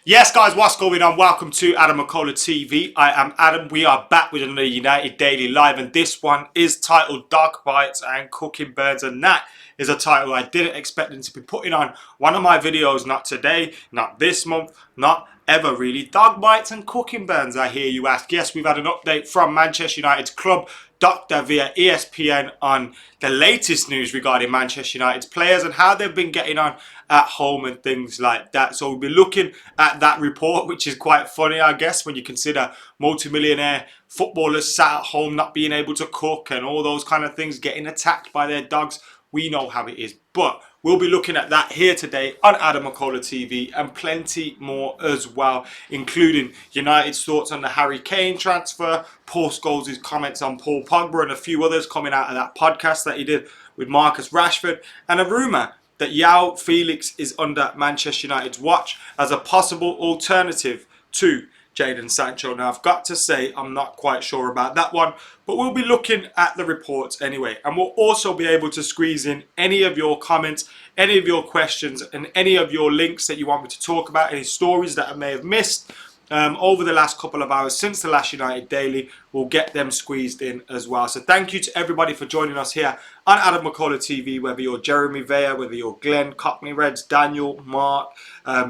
Yes, guys, what's going on? Welcome to AdamMcKola TV. I am Adam. We are back with another United Daily Live, and this one is titled Dog Bites and Cooking Burns, and that is a title I didn't expect them to be putting on one of my videos. Not today, not this month, not ever really. Dog Bites and Cooking Burns, I hear you ask. Yes, we've had an update from Manchester United's club doctor via ESPN on the latest news regarding Manchester United's players and how they've been getting on at home and things like that. So we'll be looking at that report, which is quite funny, I guess, when you consider multimillionaire footballers sat at home not being able to cook and all those kind of things, getting attacked by their dogs. We know how it is, but we'll be looking at that here today on AdamMcKola TV and plenty more as well, including United's thoughts on the Harry Kane transfer, Paul Scholes' comments on Paul Pogba, and a few others coming out of that podcast that he did with Marcus Rashford, and a rumour that João Felix is under Manchester United's watch as a possible alternative to Jadon Sancho. Now, I've got to say, I'm not quite sure about that one, but we'll be looking at the reports anyway. And we'll also be able to squeeze in any of your comments, any of your questions, and any of your links that you want me to talk about, any stories that I may have missed over the last couple of hours since the last United Daily. We'll get them squeezed in as well. So thank you to everybody for joining us here on AdamMcKola TV, whether you're Jeremy Vea, whether you're Glenn, Cockney Reds, Daniel, Mark,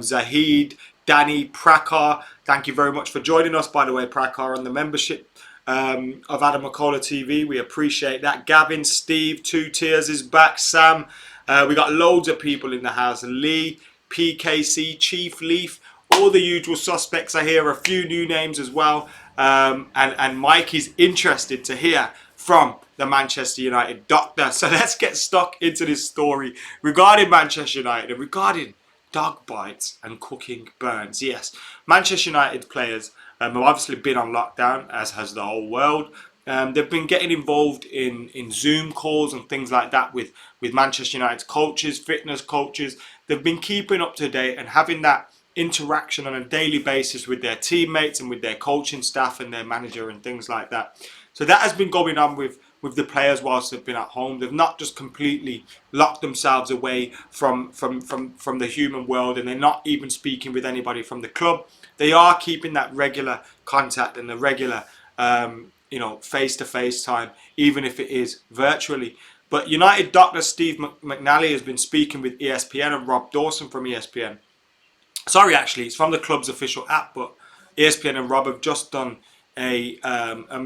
Zahid, Danny, Prakar. Thank you very much for joining us, by the way, Prakar, on the membership of AdamMcKola TV. We appreciate that. Gavin, Steve, Two Tears is back. Sam, we got loads of people in the house. Lee, PKC, Chief Leaf, all the usual suspects are here. A few new names as well. And Mike is interested to hear from the Manchester United doctor. So let's get stuck into this story regarding Manchester United and regarding dog bites and cooking burns. Yes, Manchester United players have obviously been on lockdown, as has the whole world. They've been getting involved in Zoom calls and things like that with Manchester United's coaches, fitness coaches. They've been keeping up to date and having that interaction on a daily basis with their teammates and with their coaching staff and their manager and things like that. So that has been going on with the players whilst they've been at home. They've not just completely locked themselves away from the human world, and they're not even speaking with anybody from the club. They are keeping that regular contact and the regular face-to-face time, even if it is virtually. But United doctor Steve McNally has been speaking with ESPN and Rob Dawson from ESPN. Sorry, actually, it's from the club's official app, but ESPN and Rob have just done a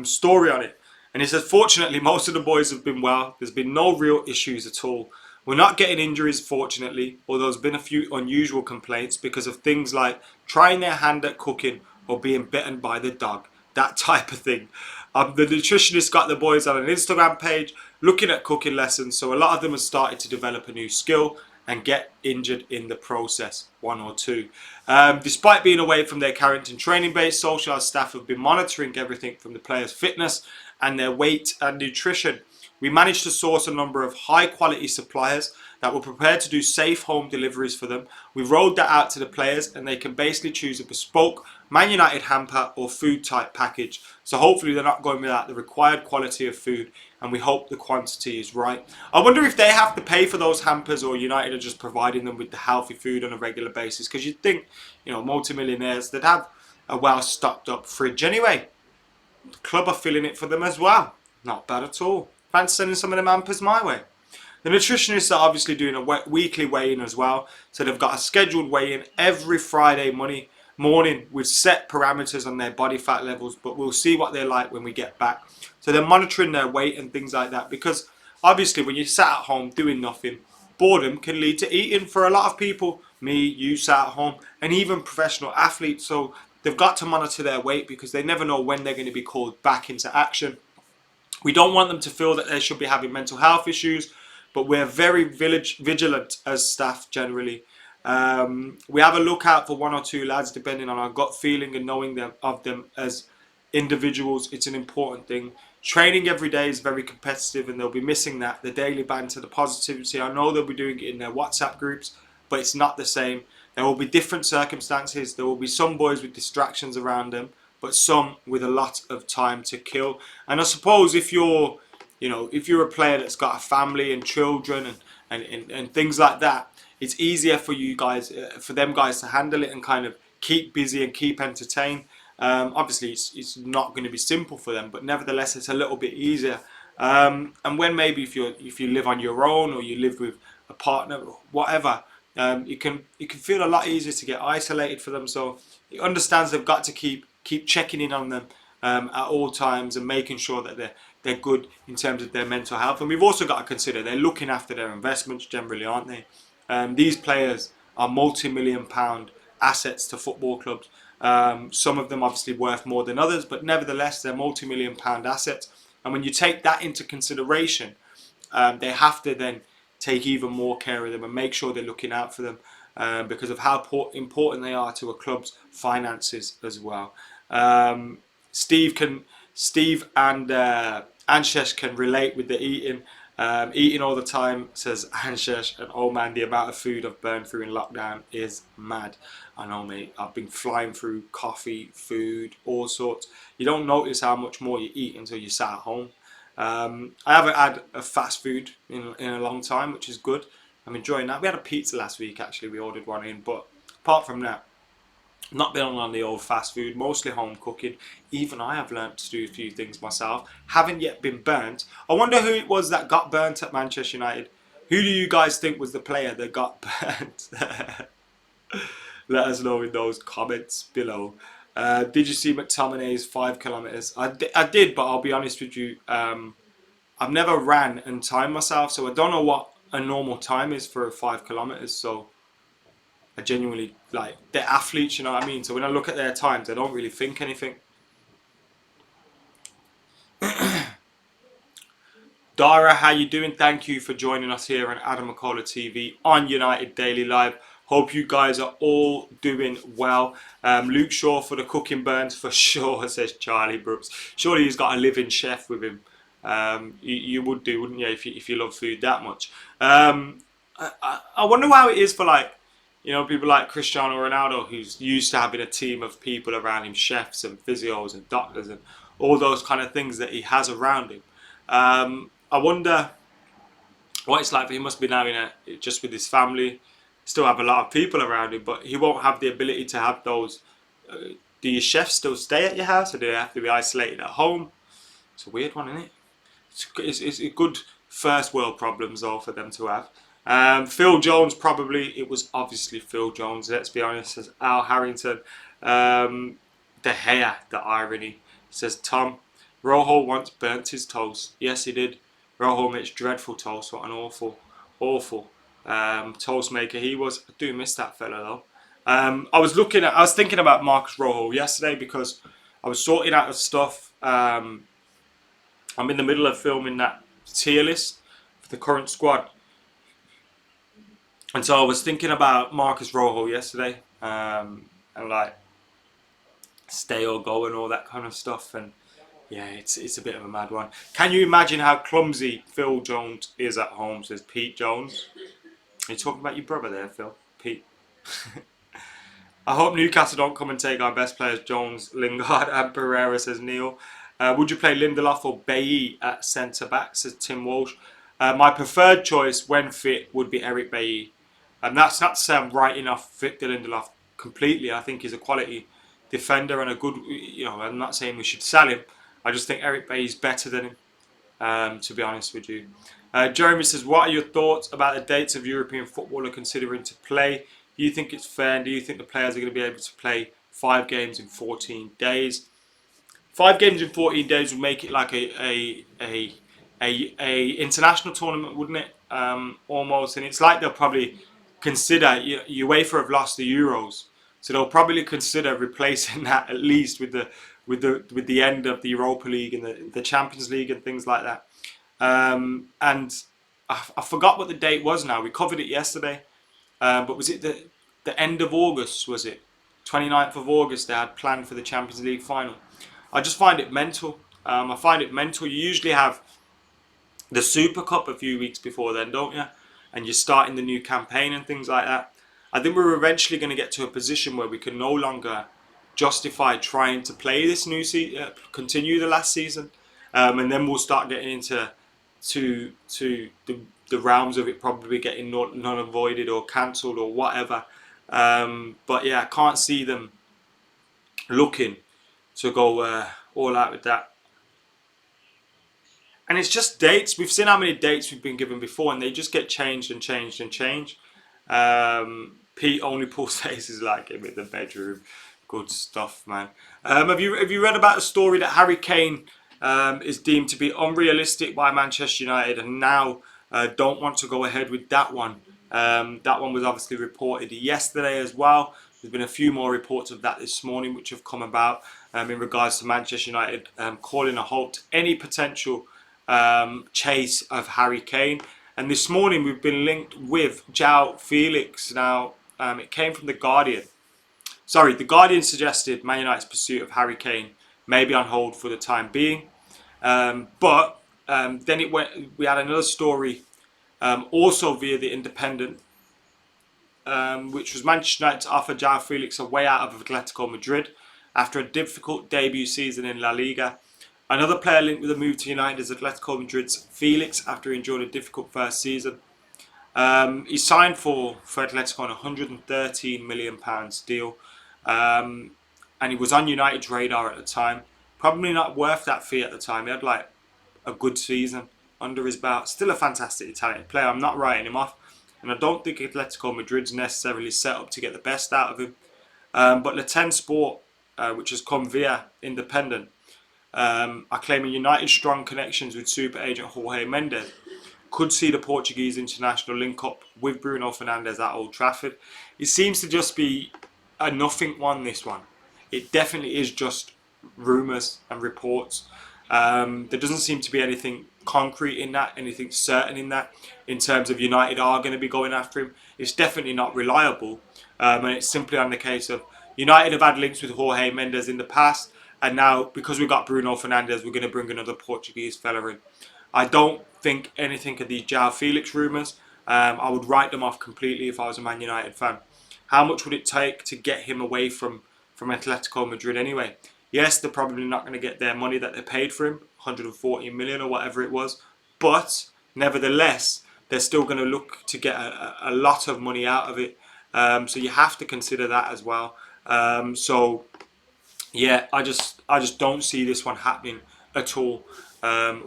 story on it. And he says, fortunately, most of the boys have been well. There's been no real issues at all. We're not getting injuries, fortunately, although there's been a few unusual complaints because of things like trying their hand at cooking or being bitten by the dog, that type of thing. The nutritionist got the boys on an Instagram page looking at cooking lessons, so a lot of them have started to develop a new skill and get injured in the process, one or two. Despite being away from their Carrington training base, social staff have been monitoring everything from the players' fitness and their weight and nutrition. We managed to source a number of high quality suppliers that were prepared to do safe home deliveries for them. We rolled that out to the players and they can basically choose a bespoke Man United hamper or food type package. So hopefully they're not going without the required quality of food, and we hope the quantity is right. I wonder if they have to pay for those hampers or United are just providing them with the healthy food on a regular basis, because you'd think, multimillionaires, they'd have a well stocked up fridge anyway. The club are filling it for them as well. Not bad at all. Fancy sending some of them hampers my way. The nutritionists are obviously doing a weekly weigh-in as well. So they've got a scheduled weigh-in every Friday morning with set parameters on their body fat levels. But we'll see what they're like when we get back. So they're monitoring their weight and things like that. Because obviously when you're sat at home doing nothing, boredom can lead to eating for a lot of people. Me, you sat at home, and even professional athletes. So they've got to monitor their weight because they never know when they're going to be called back into action. We don't want them to feel that they should be having mental health issues, but we're very vigilant as staff generally. We have a lookout for one or two lads depending on our gut feeling and knowing of them as individuals. It's an important thing. Training every day is very competitive and they'll be missing that. The daily banter, the positivity. I know they'll be doing it in their WhatsApp groups, but it's not the same. There will be different circumstances. There will be some boys with distractions around them, but some with a lot of time to kill. And I suppose if you're a player that's got a family and children and things like that, it's easier for you guys, for them guys to handle it and kind of keep busy and keep entertained. Obviously, it's not going to be simple for them, but nevertheless, it's a little bit easier. And when maybe if you live on your own or you live with a partner or whatever, it can feel a lot easier to get isolated for them. So he understands they've got to keep checking in on them at all times and making sure that they're good in terms of their mental health. And we've also got to consider they're looking after their investments generally, aren't they? These players are multi-million-pound assets to football clubs. Some of them obviously worth more than others, but nevertheless they're multi-million-pound assets. And when you take that into consideration, they have to then take even more care of them and make sure they're looking out for them because of how important they are to a club's finances as well. Steve and Anshesh can relate with the eating. Eating all the time, says Anshesh, and oh man, the amount of food I've burned through in lockdown is mad. I know, mate. I've been flying through coffee, food, all sorts. You don't notice how much more you eat until you sat at home. I haven't had a fast food in a long time, which is good. I'm enjoying that. We had a pizza last week, actually. We ordered one in, but apart from that, not been on the old fast food, mostly home cooking. Even I have learnt to do a few things myself. Haven't yet been burnt. I wonder who it was that got burnt at Manchester United. Who do you guys think was the player that got burnt? Let us know in those comments below. Did you see McTominay's 5 kilometres? I did, but I'll be honest with you. I've never ran and timed myself, so I don't know what a normal time is for 5 kilometres. So I genuinely, like, they're athletes, you know what I mean? So when I look at their times, I don't really think anything. Dara, how you doing? Thank you for joining us here on AdamMcKola TV on United Daily Live. Hope you guys are all doing well. Luke Shaw for the cooking burns for sure, says Charlie Brooks. Surely he's got a living chef with him. You would do, wouldn't you, if you love food that much? I wonder how it is for, like, you know, people like Cristiano Ronaldo, who's used to having a team of people around him, chefs and physios and doctors and all those kind of things that he has around him. I wonder what it's like for him. Must be now just with his family. Still have a lot of people around him, but he won't have the ability to have those. Do your chefs still stay at your house, or do they have to be isolated at home? It's a weird one, isn't it? It's a good first world problems though for them to have. Phil Jones, probably. It was obviously Phil Jones, let's be honest, says Al Harrington. The hair, the irony, says Tom. Rojo once burnt his toast. Yes, he did. Rojo makes dreadful toast. What an awful toast maker he was. I do miss that fella though. I was thinking about Marcus Rojo yesterday because I was sorting out the stuff. I'm in the middle of filming that tier list for the current squad. And so I was thinking about Marcus Rojo yesterday, and like stay or go and all that kind of stuff. And yeah, it's a bit of a mad one. Can you imagine how clumsy Phil Jones is at home, says Pete Jones. Are you talking about your brother there, Phil? Pete. I hope Newcastle don't come and take our best players, Jones, Lingard and Pereira, says Neil. Would you play Lindelof or Bailly at centre-back, says Tim Walsh. My preferred choice, when fit, would be Eric Bailly. And that's not to say I'm writing off Victor Lindelof completely. I think he's a quality defender and a good, you know, I'm not saying we should sell him. I just think Eric Bailly is better than him, to be honest with you. Jeremy says, what are your thoughts about the dates of European football considering to play? Do you think it's fair, and do you think the players are going to be able to play 5 games in 14 days? 5 games in 14 days would make it like a international tournament, wouldn't it? Almost, and it's like they'll probably consider, UEFA have lost the Euros, so they'll probably consider replacing that at least with the end of the Europa League and the Champions League and things like that. And I forgot what the date was now. We covered it yesterday, but was it the end of August? Was it 29th of August? They had planned for the Champions League final. I just find it mental. I find it mental. You usually have the Super Cup a few weeks before then, don't you? And you're starting the new campaign and things like that. I think we're eventually going to get to a position where we can no longer justify trying to play this new season, continue the last season, and then we'll start getting into the realms of it probably getting non-avoided or cancelled or whatever. But yeah, I can't see them looking to go all out with that. And it's just dates. We've seen how many dates we've been given before, and they just get changed and changed and changed. Pete only pulls faces like him in the bedroom. Good stuff, man. Have you read about the story that Harry Kane is deemed to be unrealistic by Manchester United, and now don't want to go ahead with that one? That one was obviously reported yesterday as well. There's been a few more reports of that this morning, which have come about in regards to Manchester United calling a halt to any potential chase of Harry Kane. And this morning we've been linked with João Felix. Now, it came from The Guardian. Sorry, The Guardian suggested Man United's pursuit of Harry Kane may be on hold for the time being. But then it went. We had another story, also via The Independent, which was Manchester United to offer João Felix a way out of Atletico Madrid after a difficult debut season in La Liga. Another player linked with a move to United is Atletico Madrid's Felix after he endured a difficult first season. He signed for Atletico on a £113 million deal, and he was on United's radar at the time. Probably not worth that fee at the time. He had like a good season under his belt. Still a fantastic talented player. I'm not writing him off, and I don't think Atletico Madrid's necessarily set up to get the best out of him. But Le 10 Sport, which has come via Independent, are claiming United's strong connections with super agent Jorge Mendes could see the Portuguese international link up with Bruno Fernandes at Old Trafford. It seems to just be a nothing one, this one. It definitely is just rumours and reports. There doesn't seem to be anything concrete in that, anything certain in that, in terms of United are going to be going after him. It's definitely not reliable, and it's simply on the case of United have had links with Jorge Mendes in the past, and now because we've got Bruno Fernandes, we're going to bring another Portuguese fella in. I don't think anything of these João Felix rumours. I would write them off completely if I was a Man United fan. How much would it take to get him away from Atletico Madrid anyway? Yes, they're probably not going to get their money that they paid for him, 140 million or whatever it was. But nevertheless, they're still going to look to get a lot of money out of it. So you have to consider that as well. So yeah, I just don't see this one happening at all.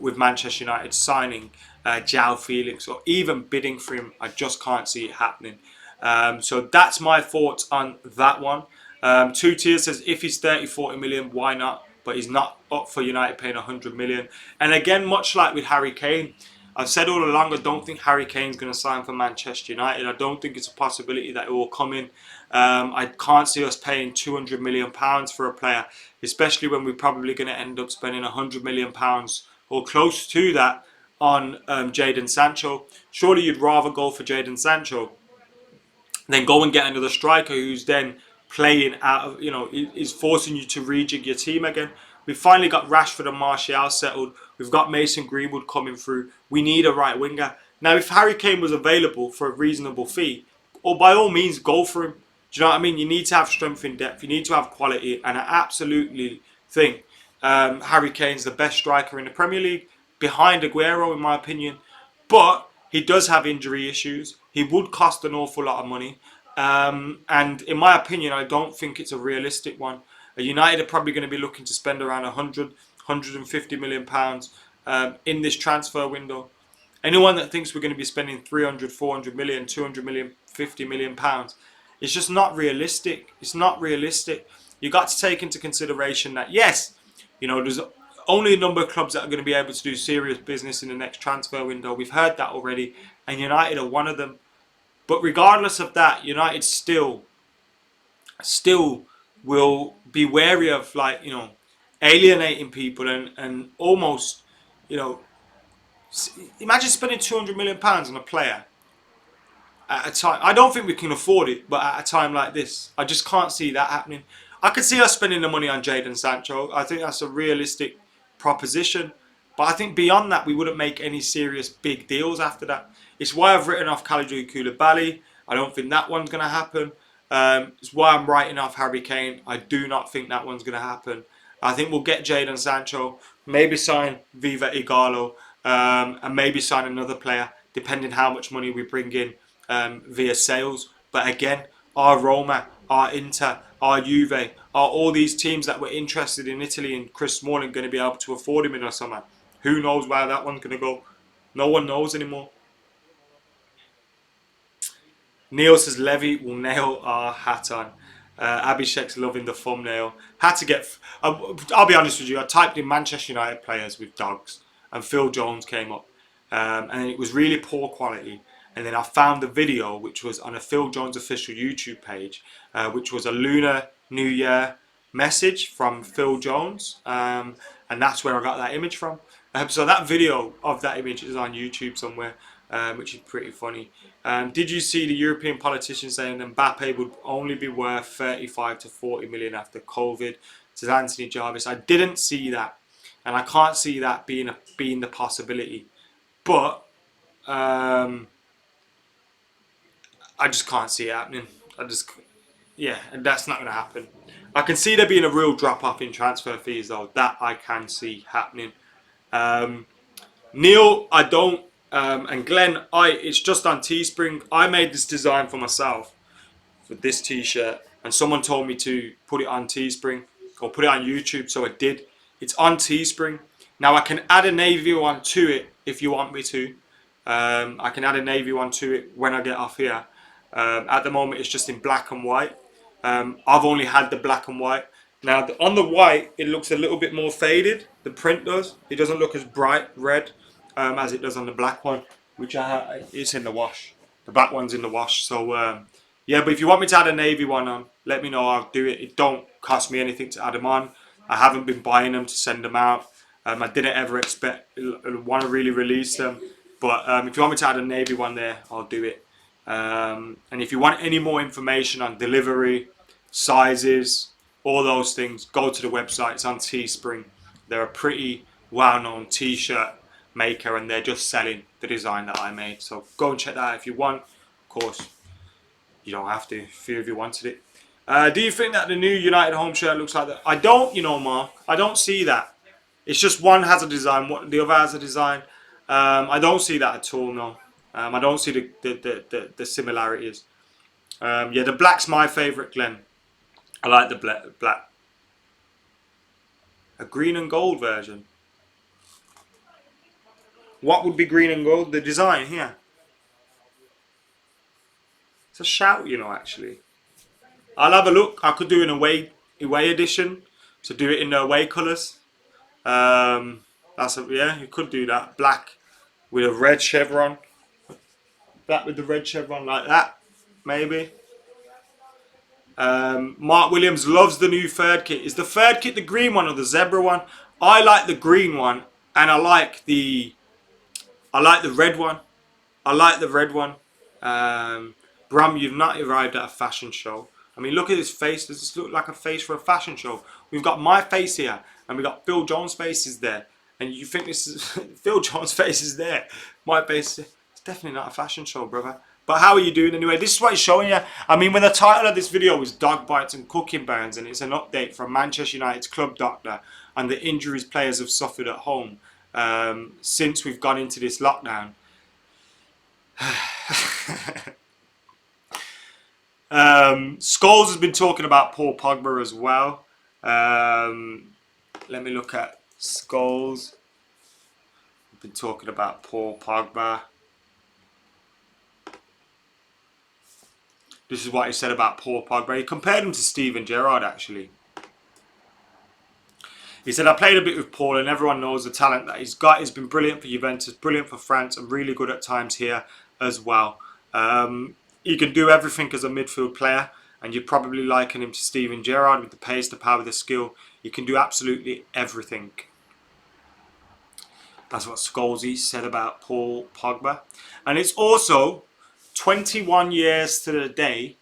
With Manchester United signing João Felix or even bidding for him, I just can't see it happening. So that's my thoughts on that one. Two Tiers says if he's 30-40 million, why not? But he's not up for United paying 100 million. And again, much like with Harry Kane, I've said all along I don't think Harry Kane's going to sign for Manchester United. I don't think it's a possibility that it will come in. I can't see us paying £200 million for a player, especially when we're probably going to end up spending £100 million or close to that on Jadon Sancho. Surely you'd rather go for Jadon Sancho than go and get another striker who's then playing out of, is forcing you to rejig your team again. We've finally got Rashford and Martial settled. We've got Mason Greenwood coming through. We need a right winger. Now, if Harry Kane was available for a reasonable fee, or by all means, go for him. Do you know what I mean? You need to have strength in depth. You need to have quality. And I absolutely think Harry Kane's the best striker in the Premier League, behind Aguero, in my opinion. But he does have injury issues. He would cost an awful lot of money. And in my opinion, I don't think it's a realistic one. United are probably going to be looking to spend around 150 million pounds in this transfer window. Anyone that thinks we're going to be spending 300, 400 million, 200 million, 50 million pounds, it's just not realistic. It's not realistic. You got to take into consideration that, yes, there's only a number of clubs that are going to be able to do serious business in the next transfer window. We've heard that already, and United are one of them. But regardless of that, United still will be wary of alienating people and almost, imagine spending £200 million on a player at a time. I don't think we can afford it, but at a time like this, I just can't see that happening. I could see us spending the money on Jadon Sancho. I think that's a realistic proposition. But I think beyond that, we wouldn't make any serious big deals after that. It's why I've written off Kalidou Koulibaly. I don't think that one's going to happen. It's why I'm writing off Harry Kane. I do not think that one's going to happen. I think we'll get Jadon Sancho, maybe sign Viva Igalo, and maybe sign another player, depending how much money we bring in via sales. But again, Are Roma, are Inter, are Juve, are all these teams that were interested in Italy and Chris Smalling going to be able to afford him in the summer? Who knows where that one's going to go? No one knows anymore. Neil says Levy will nail our hat on. Abhishek's loving the thumbnail. Had to get. I'll be honest with you. I typed in Manchester United players with dogs, and Phil Jones came up, and it was really poor quality. And then I found the video, which was on a Phil Jones official YouTube page, which was a Lunar New Year message from Phil Jones, and that's where I got that image from. So that video of that image is on YouTube somewhere, which is pretty funny. Did you see the European politicians saying that Mbappe would only be worth 35 to 40 million after COVID? Says Anthony Jarvis. I didn't see that, and I can't see that being the possibility. But I just can't see it happening. Yeah, and that's not going to happen. I can see there being a real drop off in transfer fees though. That I can see happening. Neil, I don't, and Glenn, it's just on Teespring. I made this design for myself for this t-shirt, and someone told me to put it on Teespring or put it on YouTube, so I did. It's on Teespring. Now I can add a navy one to it if you want me to. I can add a navy one to it when I get off here. At the moment it's just in black and white. I've only had the black and white. Now on the white it looks a little bit more faded. The print does. It doesn't look as bright red as it does on the black one, which it's in the wash. The black one's in the wash. So yeah, but if you want me to add a navy one on, let me know. I'll do it. It don't cost me anything to add them on. I haven't been buying them to send them out. I didn't ever want to really release them. But if you want me to add a navy one there, I'll do it. And if you want any more information on delivery, sizes, all those things, go to the website. It's on Teespring. They're a pretty well-known t-shirt maker, and they're just selling the design that I made. So go and check that out if you want. Of course, you don't have to. A few of you wanted it. Do you think that the new United home shirt looks like that? I don't, Mark. I don't see that. It's just one has a design, the other has a design. I don't see that at all, no. I don't see the similarities. Yeah, the black's my favourite, Glenn. I like the black. A green and gold version. What would be green and gold? The design here. It's a shout, actually. I'll have a look. I could do an away edition. To do it in the away colours. Yeah, you could do that. Black with a red chevron. Black with the red chevron like that, maybe. Mark Williams loves the new third kit. Is the third kit the green one or the zebra one? I like the green one, and I like the red one. I like the red one. Bram, you've not arrived at a fashion show. I mean, look at his face. Does this look like a face for a fashion show? We've got my face here, and we've got Phil Jones' face is there. And you think this is... Phil Jones' face is there. My face... It's definitely not a fashion show, brother. But how are you doing anyway? This is what it's showing you. I mean, when the title of this video was Dog Bites and Cooking Burns, and it's an update from Manchester United's club doctor and the injuries players have suffered at home since we've gone into this lockdown. Scholes has been talking about Paul Pogba as well. Let me look at Scholes. We've been talking about Paul Pogba. This is what he said about Paul Pogba. He compared him to Steven Gerrard, actually. He said, I played a bit with Paul and everyone knows the talent that he's got. He's been brilliant for Juventus, brilliant for France, and really good at times here as well. He can do everything as a midfield player, and you'd probably liken him to Steven Gerrard with the pace, the power, the skill. He can do absolutely everything. That's what Scholesy said about Paul Pogba. And it's also 21 years to the day,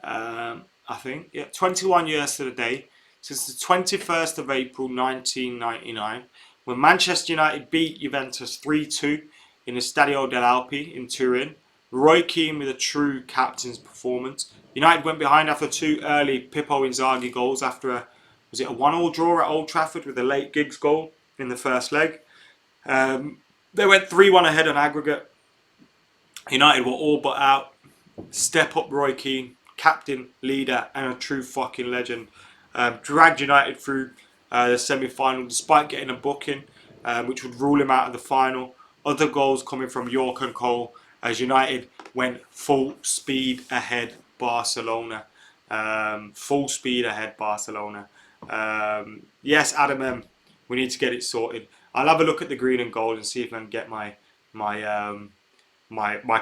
I think. Yeah, 21 years to the day since the 21st of April 1999 when Manchester United beat Juventus 3-2 in the Stadio dell'Alpi in Turin. Roy Keane with a true captain's performance. United went behind after two early Pippo Inzaghi goals after was it a 1-1 draw at Old Trafford with a late Giggs goal in the first leg. They went 3-1 ahead on aggregate. United were all but out. Step up Roy Keane. captain, leader, and a true fucking legend. Dragged United through the semi-final despite getting a booking, which would rule him out of the final. Other goals coming from York and Cole as United went full speed ahead Barcelona. Full speed ahead Barcelona. Yes, Adam we need to get it sorted. I'll have a look at the green and gold and see if I can get my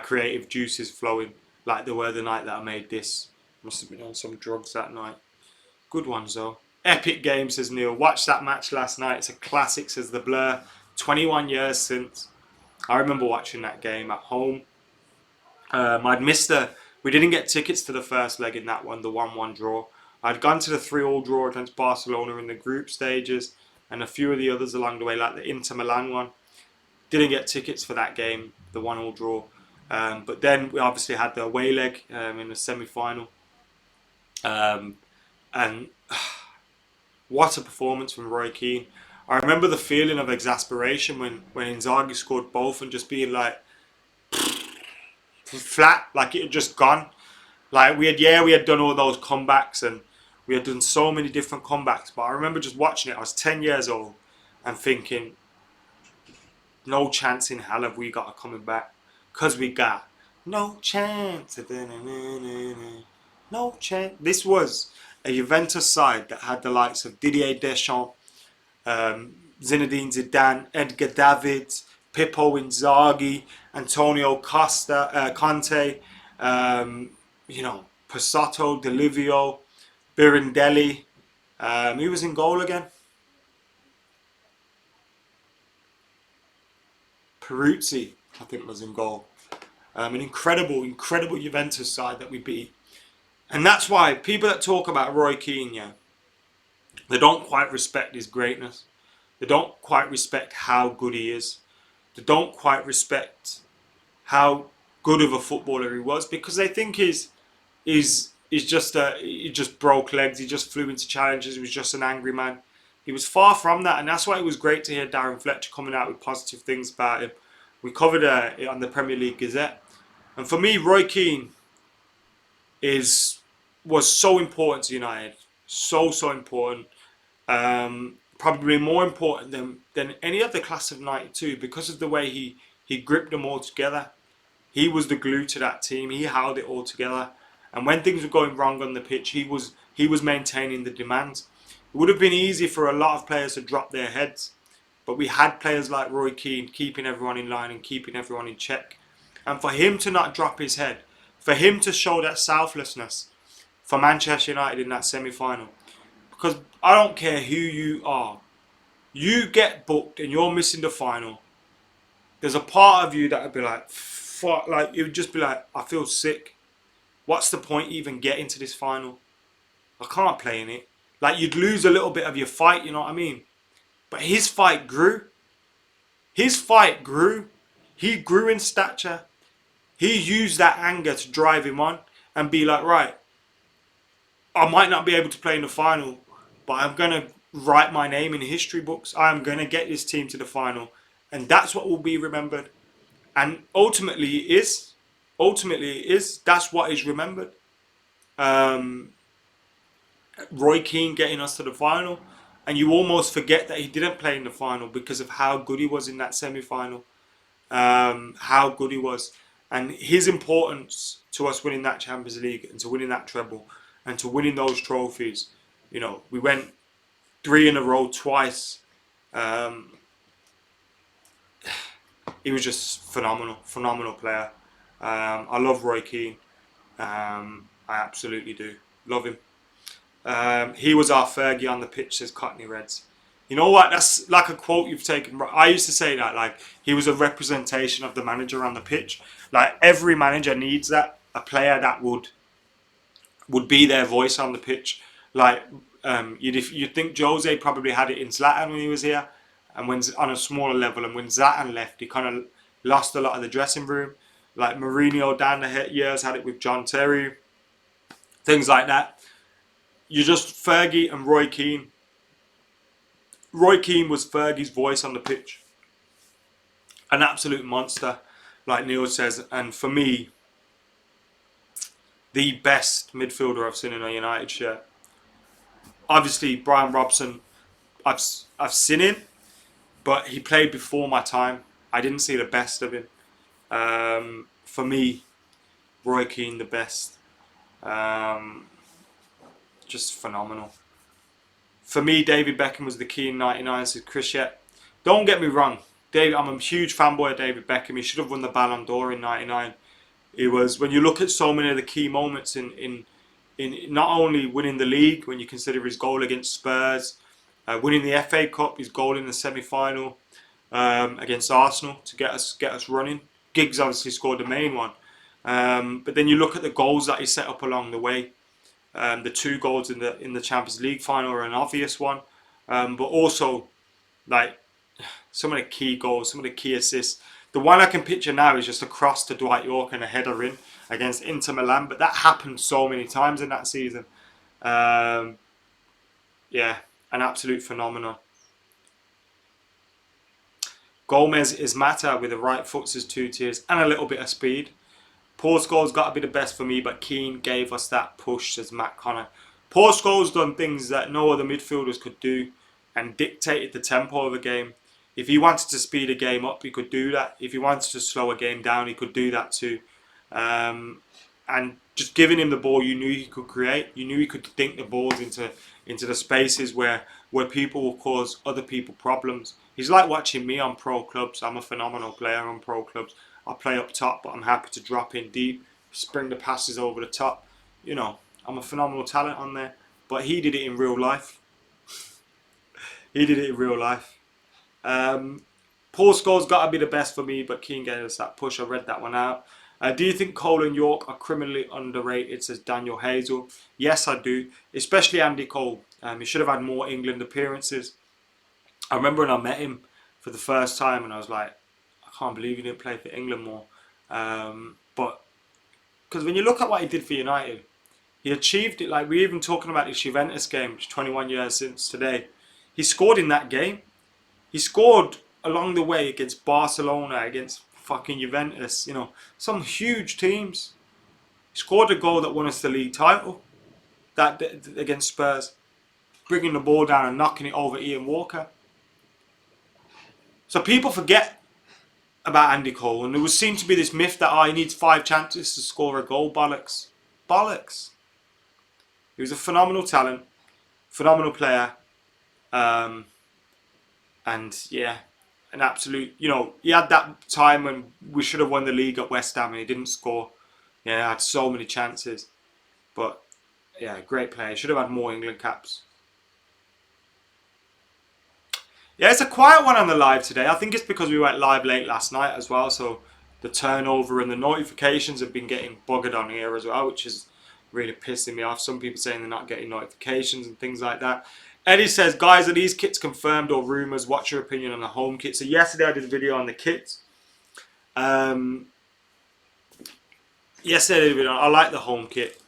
creative juices flowing like they were the night that I made this. Must have been on some drugs that night. Good ones though. Epic game, says Neil. Watched that match last night. It's a classic, says the Blur. 21 years since. I remember watching that game at home. I'd missed we didn't get tickets to the first leg in that one, the 1-1 draw. I'd gone to the 3-3 draw against Barcelona in the group stages and a few of the others along the way, like the Inter Milan one. Didn't get tickets for that game, the 1-1 draw. But then we obviously had the away leg in the semi-final. And what a performance from Roy Keane. I remember the feeling of exasperation when Inzaghi scored both and just being like flat, like it had just gone. Like we had done all those comebacks and we had done so many different comebacks, but I remember just watching it. I was 10 years old and thinking, no chance in hell have we got a coming back, because we got no chance. No chance. This was a Juventus side that had the likes of Didier Deschamps, Zinedine Zidane, Edgar Davids, Pippo Inzaghi, Antonio Conte, Passato, Delivio, Birindelli. Who was in goal again? Peruzzi, I think, was in goal. An incredible Juventus side that we beat. And that's why people that talk about Roy Keane, they don't quite respect his greatness. They don't quite respect how good he is. They don't quite respect how good of a footballer he was, because they think he just broke legs. He just flew into challenges. He was just an angry man. He was far from that, and that's why it was great to hear Darren Fletcher coming out with positive things about him. We covered it on the Premier League Gazette, and for me, Roy Keane was so important to United, so important. Probably more important than any other class of '92 because of the way he gripped them all together. He was the glue to that team. He held it all together, and when things were going wrong on the pitch, he was maintaining the demands. It would have been easy for a lot of players to drop their heads, but we had players like Roy Keane keeping everyone in line and keeping everyone in check. And for him to not drop his head, for him to show that selflessness for Manchester United in that semi-final. Because I don't care who you are, you get booked and you're missing the final. There's a part of you that would be like, fuck, like it would just be like, I feel sick. What's the point even getting to this final? I can't play in it. Like you'd lose a little bit of your fight, you know what I mean? But his fight grew. His fight grew. He grew in stature. He used that anger to drive him on and be like, right, I might not be able to play in the final, but I'm going to write my name in history books. I'm going to get this team to the final. And that's what will be remembered. And ultimately it is. That's what is remembered. Roy Keane getting us to the final. And you almost forget that he didn't play in the final because of how good he was in that semi-final. How good he was. And his importance to us winning that Champions League and to winning that treble and to winning those trophies. You know, we went 3 in a row twice. He was just phenomenal player. I love Roy Keane. I absolutely do. Love him. He was our Fergie on the pitch, says Cockney Reds. You know what? That's like a quote you've taken. I used to say that, like, he was a representation of the manager on the pitch. Like, every manager needs that. A player that would be their voice on the pitch. Like, you'd think Jose probably had it in Zlatan when he was here, and when on a smaller level. And when Zlatan left, he kind of lost a lot of the dressing room. Like Mourinho down the years had it with John Terry, things like that. You just Fergie and Roy Keane. Roy Keane was Fergie's voice on the pitch. An absolute monster, like Neil says. And for me, the best midfielder I've seen in a United shirt. Obviously, Brian Robson, I've seen him, but he played before my time. I didn't see the best of him. For me, Roy Keane, the best. Um, just phenomenal. For me, David Beckham was the key in '99. Says Chris Yet. Don't get me wrong, I'm a huge fanboy of David Beckham. He should have won the Ballon d'Or in '99. It was, when you look at so many of the key moments in not only winning the league, when you consider his goal against Spurs, winning the FA Cup, his goal in the semi-final against Arsenal to get us running. Giggs obviously scored the main one, but then you look at the goals that he set up along the way. The 2 goals in the Champions League final are an obvious one, but also like some of the key goals, some of the key assists. The one I can picture now is just a cross to Dwight Yorke and a header in against Inter Milan, but that happened so many times in that season. Yeah, an absolute phenomenon. Gomez is Mata with the right foot as 2 tiers and a little bit of speed. Paul Scholes got to be the best for me, but Keane gave us that push, says Matt Connor. Paul Scholes done things that no other midfielders could do and dictated the tempo of a game. If he wanted to speed a game up, he could do that. If he wanted to slow a game down, he could do that too. And just giving him the ball, you knew he could create. You knew he could dink the balls into the spaces where people will cause other people problems. He's like watching me on pro clubs. I'm a phenomenal player on pro clubs. I play up top, but I'm happy to drop in deep, spring the passes over the top. You know, I'm a phenomenal talent on there. But he did it in real life. He did it in real life. Paul Scholes got to be the best for me, but Keane gave us that push. I read that one out. Do you think Cole and York are criminally underrated, says Daniel Hazel? Yes, I do. Especially Andy Cole. He should have had more England appearances. I remember when I met him for the first time and I was like, I can't believe he didn't play for England more. But because when you look at what he did for United, he achieved it. Like, we're even talking about this Juventus game, which is 21 years since today. He scored in that game. He scored along the way against Barcelona, against fucking Juventus, you know, some huge teams. He scored a goal that won us the league title, that against Spurs, bringing the ball down and knocking it over Ian Walker. So people forget about Andy Cole, and there was seemed to be this myth that he needs 5 chances to score a goal. Bollocks. Bollocks. He was a phenomenal talent, phenomenal player, and yeah, an absolute, you know, he had that time when we should have won the league at West Ham and he didn't score. Yeah, had so many chances. But yeah, great player. He should have had more England caps. Yeah, it's a quiet one on the live today. I think it's because we went live late last night as well, so the turnover and the notifications have been getting buggered on here as well, which is really pissing me off. Some people saying they're not getting notifications and things like that. Eddie says, guys, are these kits confirmed or rumours? What's your opinion on the home kit? So yesterday I did a video on the kits. Yesterday I did a video on, I like the home kit.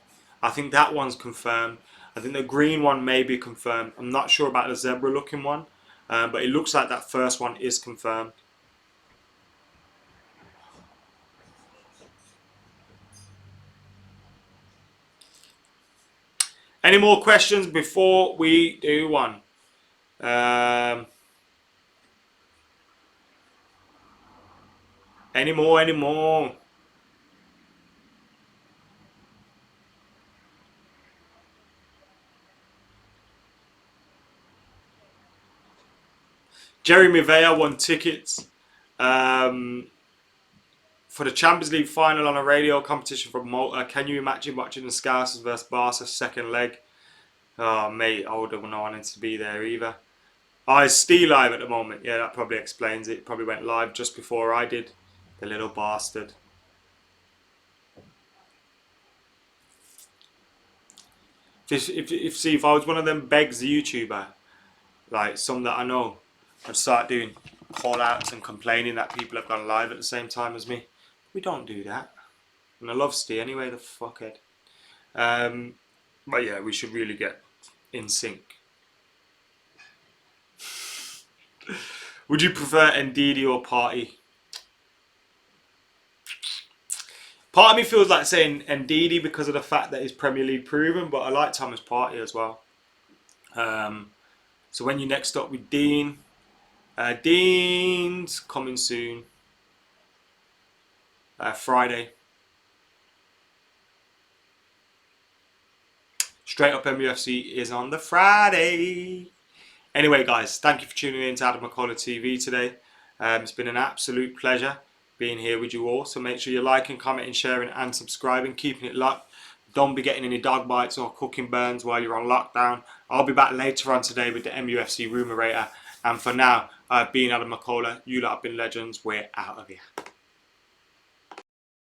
I think that one's confirmed. I think the green one may be confirmed. I'm not sure about the zebra looking one. But it looks like that first one is confirmed. Any more questions before we do one? Any more? Jeremy Vea won tickets for the Champions League final on a radio competition from Malta. Can you imagine watching the Scousers versus Barca second leg? Oh, mate, I would have not wanted to be there either. Oh, it's still live at the moment. Yeah, that probably explains it. Probably went live just before I did. The little bastard. If I was one of them begs YouTuber, like some that I know, I'd start doing call outs and complaining that people have gone live at the same time as me. We don't do that. And I love Steve anyway, the fuckhead. But yeah, we should really get in sync. Would you prefer Ndidi or Partey? Part of me feels like saying Ndidi because of the fact that he's Premier League proven, but I like Thomas Partey as well. So when you next up with Dean, Dean's coming soon. Friday. Straight Up MUFC is on the Friday. Anyway, guys, thank you for tuning in to AdamMcKola TV today. It's been an absolute pleasure being here with you all. So make sure you're liking, commenting, sharing, and subscribing, keeping it locked. Don't be getting any dog bites or cooking burns while you're on lockdown. I'll be back later on today with the MUFC Rumourator. And for now, I've been AdamMcKola. You lot have been legends. We're out of here.